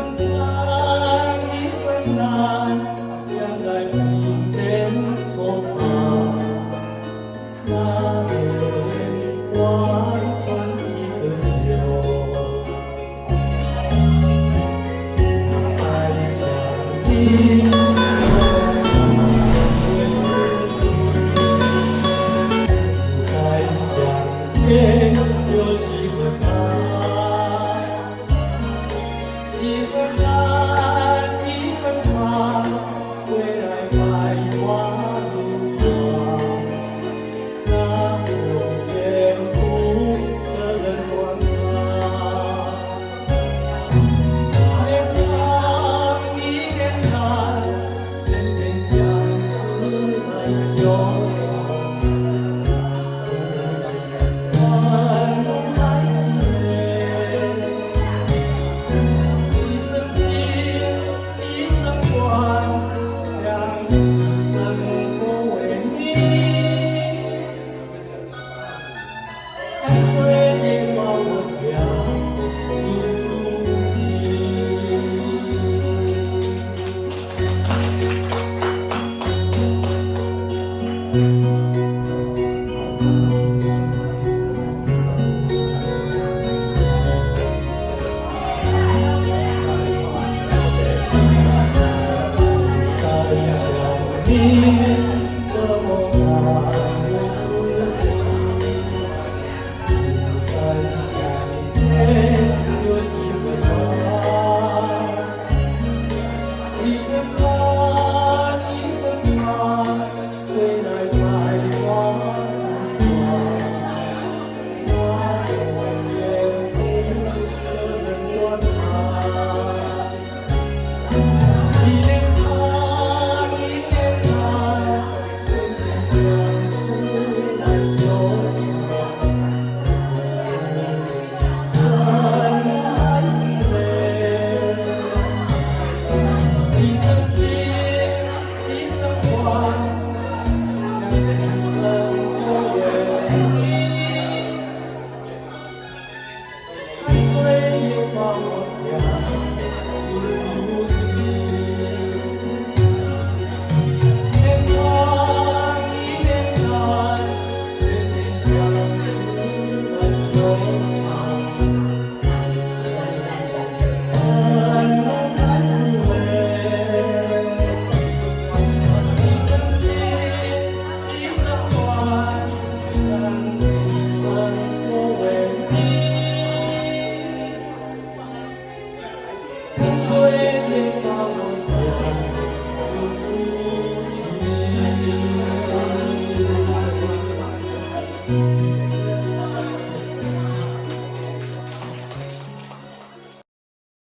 分长，一分难，将来明天错他。那年我算几个酒，爱上你。有几个他，一分难，一分怕，归来百花如花，那有羡慕的人管他。年长，一年长，天天相思很久。你的梦还没出在夏天有几分花，几分花，几分花，归来百花如花，那有缘的人管他。一年长，一年长，天天相思难久。人还是泪，一生情，一生欢，两情深多远离，看水也把我想进入心。一生欢，一生情深。